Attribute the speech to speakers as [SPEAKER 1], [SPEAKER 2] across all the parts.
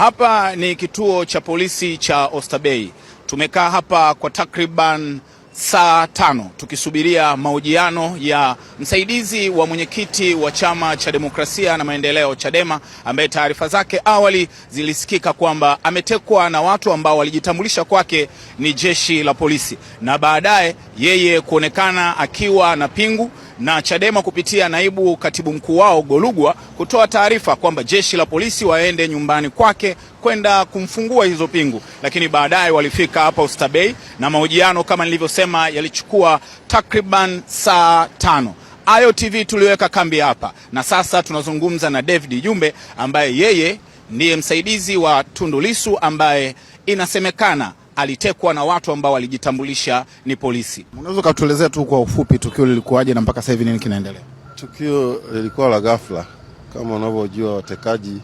[SPEAKER 1] Hapa ni kituo cha polisi cha Oysterbay. Tumekaa hapa kwa takriban saa 5 tukisubiria mahojiano ya msaidizi wa mwenyekiti wa Chama cha Demokrasia na Maendeleo Chadema, ambaye taarifa zake awali zilisikika kwamba ametekwa na watu ambao walijitambulisha kwake ni jeshi la polisi, na baadaye yeye kuonekana akiwa na pingu na Chadema kupitia naibu katibu mkuu wao Golugwa kutoa taarifa kwamba jeshi la polisi waende nyumbani kwake kwenda kumfungua hizo pingu, lakini baadaye walifika hapa Oysterbay na mahojiano kama nilivyosema yalichukua takriban saa 5. Ayo TV tuliweka kambi hapa na sasa tunazungumza na David Jumbe ambaye yeye ndiye msaidizi wa Tundu Lissu ambaye inasemekana alitekwa na watu ambao walijitambulisha ni polisi. Unaweza kutuelezea tu kwa ufupi tukio lilikuwaje na mpaka sasa hivi nini kinaendelea?
[SPEAKER 2] Tukio lilikuwa la ghafla. Kama unavyojua watekaji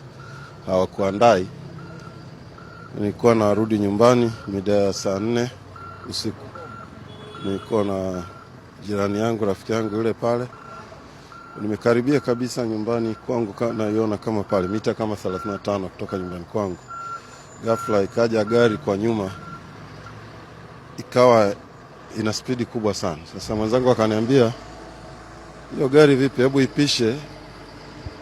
[SPEAKER 2] hawakuandai. Nilikuwa narudi nyumbani mida ya saa 4 usiku. Nilikuwa na jirani yangu, rafiki yangu yule pale. Nimekaribia kabisa nyumbani kwangu, naiona kama pale mita kama 35 kutoka nyumbani kwangu. Ghafla ikaja gari kwa nyuma, ikawa ina spidi kubwa sana. Sasa mwenzangu akaniambia, hiyo gari vipi, hebu ipishe,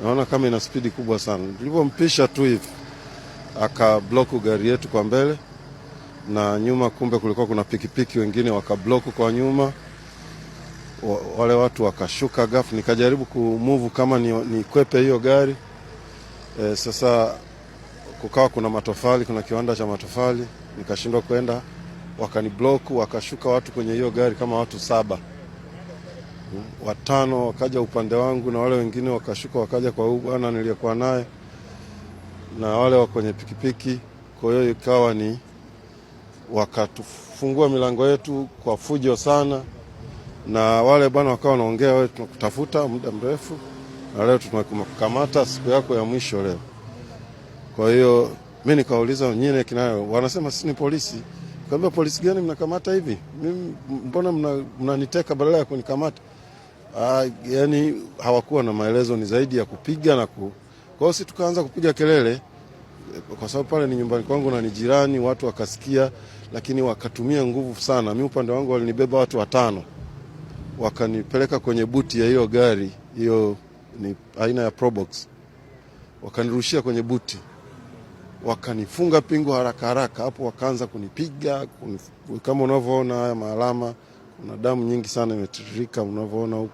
[SPEAKER 2] naona kama ina spidi kubwa sana. Nilipompisha tu hivi akabloku gari yetu kwa mbele na nyuma, kumbe kulikuwa kuna pikipiki wengine wakabloku kwa nyuma. Wale watu wakashuka ghafla, nikajaribu kumove kama ni kwepe hiyo gari. Sasa kukawa kuna matofali, kuna kiwanda cha matofali, nikashindwa kwenda, wakanibloku, wakashuka watu kwenye hiyo gari kama watu 7. 5 wakaja upande wangu na wale wengine wakashuka wakaja kwa huyu bwana niliyekuwa naye na wale wa kwenye pikipiki. Kwa hiyo ikawa ni wakatufungua milango yetu kwa fujo sana, na wale bwana wakawa wanaongea, wewe tunakutafuta muda mrefu na leo tunakukamata siku yako ya mwisho leo. Kwa hiyo mimi nikauliza, nyinyi kinayo? Wanasema sisi ni polisi. Kaambia, polisi gani mnakamata hivi? Mimi mbona mnaniteka badala ya kunikamata? Yani hawakuwa na maelezo, ni zaidi ya kupiga na Kwa hiyo sisi tukaanza kupiga kelele kwa sababu pale ni nyumbani kwangu na ni jirani, watu wakasikia, lakini wakatumia nguvu sana. Mimi upande wangu walinibeba watu 5. Wakanipeleka kwenye buti ya hiyo gari, hiyo ni aina ya Probox. Wakanirushia kwenye buti, wakanifunga pingu haraka haraka. Hapo wakaanza kunipiga, kama unavyoona haya maalama, kuna damu nyingi sana imetiririka unavyoona huko,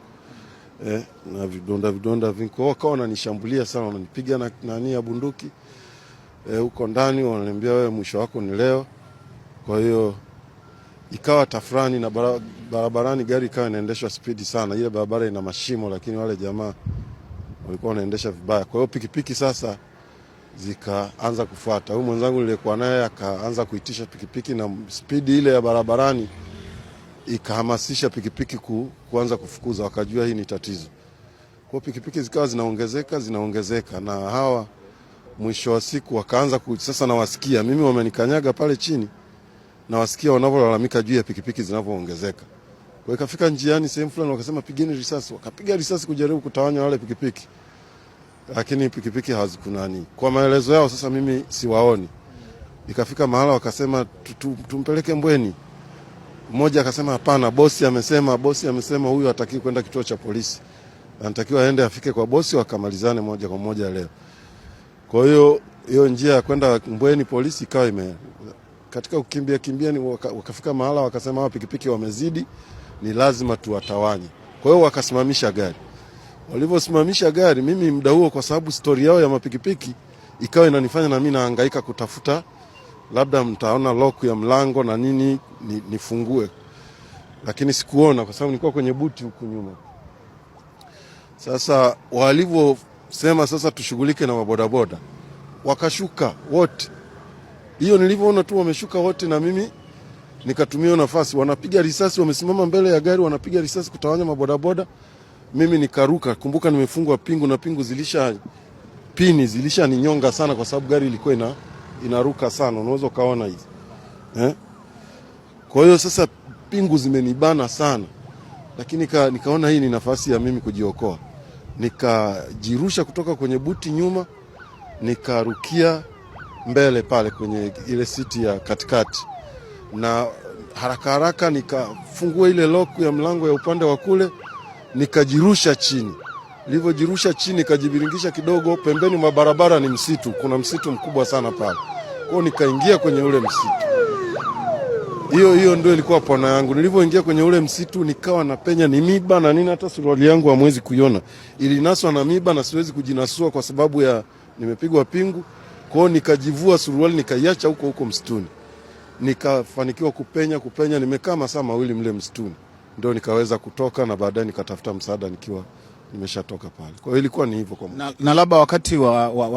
[SPEAKER 2] na vidonda vingi. Wakawa wananishambulia sana, wananipiga na nani ya bunduki huko ndani, wananiambia wewe mwisho wako ni leo. Kwa hiyo ikawa tafrani, na barabarani gari ikawa inaendeshwa spidi sana. Ile barabara ina mashimo, lakini wale jamaa walikuwa wanaendesha vibaya. Kwa hiyo pikipiki sasa zikaanza kufuata. Huyu mwenzangu nilikuwa naye akaanza kuitisha pikipiki, na spidi ile ya barabarani ikahamasisha pikipiki kuanza kufukuza. Wakajua hii ni tatizo. Kwa pikipiki zikawa zinaongezeka, na hawa mwisho wa siku wakaanza sasa nawasikia mimi wamenikanyaga pale chini, na wasikia wanavyolalamika juu ya pikipiki zinavyoongezeka. Kwa ikafika njiani sehemu fulani wakasema pigeni risasi. Wakapiga risasi kujaribu kutawanya wale pikipiki, lakini pikipiki hazikunani. Kwa maelezo yao sasa mimi siwaoni. Ikafika mahala wakasema tumpeleke Mbweni. Mmoja akasema hapana, bosi amesema huyu hataki kwenda kituo cha polisi, anatakiwa aende afike kwa bosi wakamalizane moja kwa moja leo. Kwa hiyo njia ya kwenda Mbweni polisi ikawa katika kukimbia ni wakafika mahala wakasema hawa pikipiki wamezidi, ni lazima tuwatawanye. Kwa hiyo wakasimamisha gari. Walivyosimamisha gari, mimi muda huo, kwa sababu story yao ya mapikipiki ikawa inanifanya na mimi nahangaika kutafuta, labda mtaona lock ya mlango na nini nifungue, lakini sikuona kwa sababu nilikuwa kwenye buti huku nyuma. Sasa walivyosema sasa tushughulike na mabodaboda, wakashuka wote. Hiyo nilivyoona tu wameshuka wote, na mimi nikatumia nafasi, wanapiga risasi, wamesimama mbele ya gari wanapiga risasi kutawanya mabodaboda. Mimi nikaruka, kumbuka nimefungwa pingu, na pingu zilisha ninyonga sana kwa sababu gari ilikuwa inaruka sana, unaweza kaona hizi. Kwa hiyo sasa pingu zimenibana sana, lakini nikaona hii ni nafasi ya mimi kujiokoa. Nikajirusha kutoka kwenye buti nyuma, nikarukia mbele pale kwenye ile siti ya katikati, na haraka haraka nikafungua ile lock ya mlango ya upande wa kule, nikajirusha chini. Nilivyojirusha chini nikajibiringisha kidogo, pembeni mwa barabara ni msitu, kuna msitu mkubwa sana pale. Kwa hiyo nikaingia kwenye ule msitu. Hiyo ndio ilikuwa pona yangu. Nilivyoingia kwenye ule msitu nikawa napenya, ni miba na nini, hata suruali yangu hamwezi kuiona. Ilinaswa na miba na siwezi kujinasua kwa sababu ya nimepigwa pingu. Kwa hiyo nikajivua suruali nikaiacha huko msituni. Nikafanikiwa kupenya, nimekaa masaa mawili mle msituni. Ndio nikaweza kutoka na baadaye nikatafuta msaada nikiwa nimeshatoka pale. Kwa hiyo ilikuwa ni hivyo kwa
[SPEAKER 1] na labda wakati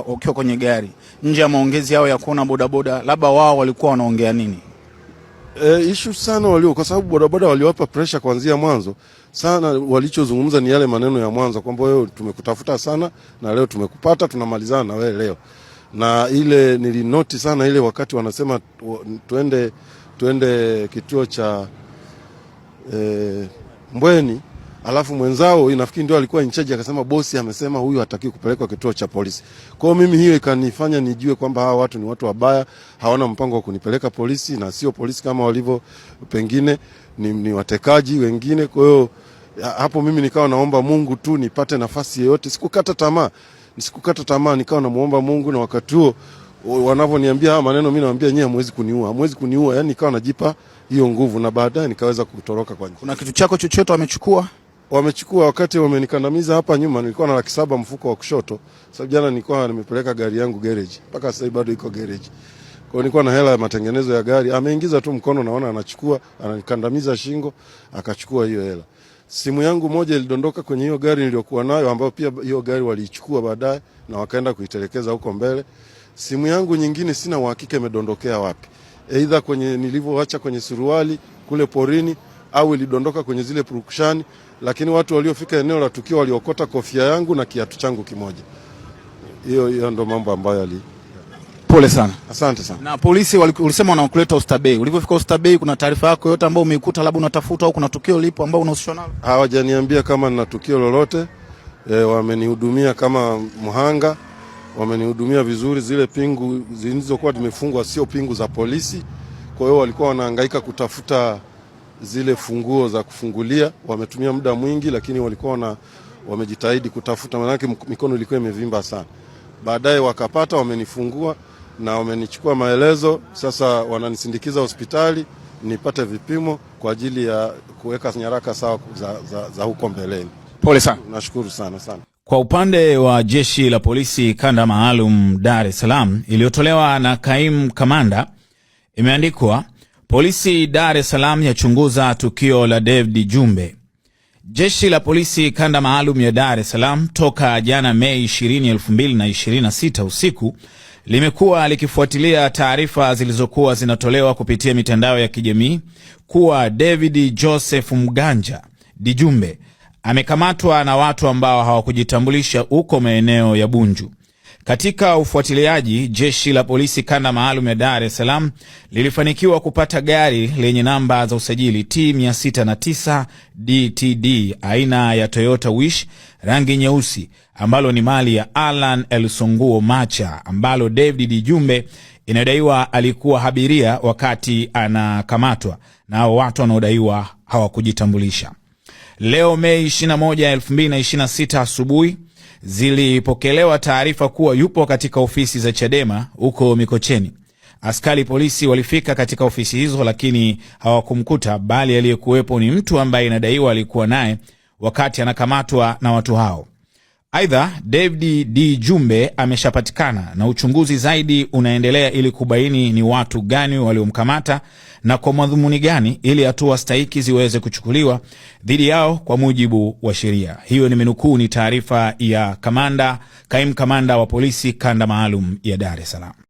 [SPEAKER 1] ukiwa kwenye gari, nje ya maongezi yao ya kuona bodaboda, labda wao walikuwa wanaongea nini?
[SPEAKER 2] Issue sana kwa sababu bodaboda waliwapa pressure kuanzia mwanzo sana. Walichozungumza ni yale maneno ya mwanzo kwamba wewe tumekutafuta sana na leo tumekupata, tunamalizana na wewe leo. Na ile nilinoti sana ile wakati wanasema tuende kituo cha Mbweni, alafu mwenzao inafikiri ndio alikuwa in charge akasema bosi amesema huyu hataki kupelekwa kituo cha polisi. Kwa hiyo mimi hiyo ikanifanya nijue kwamba hawa watu ni watu wabaya, hawana mpango wa kunipeleka polisi na sio polisi kama walivyo pengine ni watekaji wengine. Kwa hiyo hapo mimi nikawa naomba Mungu tu nipate nafasi yoyote. Sikukata tamaa, nikawa namuomba Mungu, na wakati huo wanavyoniambia haya maneno mimi naambia nyinyi hamwezi kuniua, yani nikawa najipa hiyo nguvu, na baadaye nikaweza kutoroka kwa njia.
[SPEAKER 1] Kuna kitu chako chochote
[SPEAKER 2] Wamechukua wakati wamenikandamiza hapa nyuma, nilikuwa na 700,000 mfuko wa kushoto. Sababu jana nilikuwa nimepeleka gari yangu garage. Mpaka sasa bado iko garage. Kwa hiyo nilikuwa na hela ya matengenezo ya gari. Ameingiza tu mkono, naona anachukua, ananikandamiza shingo, akachukua hiyo hela. Simu yangu moja ilidondoka kwenye hiyo gari niliyokuwa nayo, ambayo pia hiyo gari waliichukua baadaye na wakaenda kuitelekeza huko mbele. Simu yangu nyingine sina uhakika imedondokea wapi. Aidha kwenye nilivyoacha kwenye suruali kule porini, au ilidondoka kwenye zile purukushani, lakini watu waliofika eneo la tukio waliokota kofia yangu na kiatu changu kimoja. Hiyo ndo mambo ambayo
[SPEAKER 1] Pole sana.
[SPEAKER 2] Asante sana.
[SPEAKER 1] Na polisi walisema wanakuleta Oysterbay. Ulipofika Oysterbay kuna taarifa yako yote ambayo umeikuta labda unatafuta au kuna tukio lipo ambao unahusishwa nalo?
[SPEAKER 2] Hawajaniambia kama nina tukio lolote. Wamenihudumia kama mhanga. Wamenihudumia vizuri. Zile pingu zilizokuwa zimefungwa sio pingu za polisi. Kwa hiyo walikuwa wanahangaika kutafuta zile funguo za kufungulia. Wametumia muda mwingi, lakini walikuwa wamejitahidi kutafuta, maana mikono ilikuwa imevimba sana. Baadaye wakapata, wamenifungua na wamenichukua maelezo. Sasa wananisindikiza hospitali nipate vipimo kwa ajili ya kuweka nyaraka sawa za huko mbeleni.
[SPEAKER 1] Pole sana.
[SPEAKER 2] Nashukuru sana.
[SPEAKER 1] Kwa upande wa Jeshi la Polisi Kanda Maalum Dar es Salaam iliyotolewa na Kaimu Kamanda, imeandikwa Polisi Dar es Salaam yachunguza tukio la David Jumbe. Jeshi la Polisi Kanda Maalum ya Dar es Salaam toka jana Mei 20, 2026 usiku limekuwa likifuatilia taarifa zilizokuwa zinatolewa kupitia mitandao ya kijamii kuwa David Joseph Mganja Dijumbe amekamatwa na watu ambao hawakujitambulisha huko maeneo ya Bunju. Katika ufuatiliaji, Jeshi la Polisi Kanda Maalum ya Dar es Salaam lilifanikiwa kupata gari lenye namba za usajili T609 DTD aina ya Toyota Wish rangi nyeusi, ambalo ni mali ya Alan Elsonguo Macha, ambalo David Dijumbe inadaiwa alikuwa abiria wakati anakamatwa na watu wanaodaiwa hawakujitambulisha. Leo Mei 21, 2026 asubuhi zilipokelewa taarifa kuwa yupo katika ofisi za Chadema huko Mikocheni. Askari polisi walifika katika ofisi hizo, lakini hawakumkuta, bali aliyekuwepo ni mtu ambaye inadaiwa alikuwa naye wakati anakamatwa na watu hao. Aidha, David Dijumbe ameshapatikana na uchunguzi zaidi unaendelea ili kubaini ni watu gani waliomkamata na kwa madhumuni gani, ili hatua stahiki ziweze kuchukuliwa dhidi yao kwa mujibu wa sheria. Hiyo ni taarifa ya Kaimu Kamanda wa Polisi Kanda Maalum ya Dar es Salaam.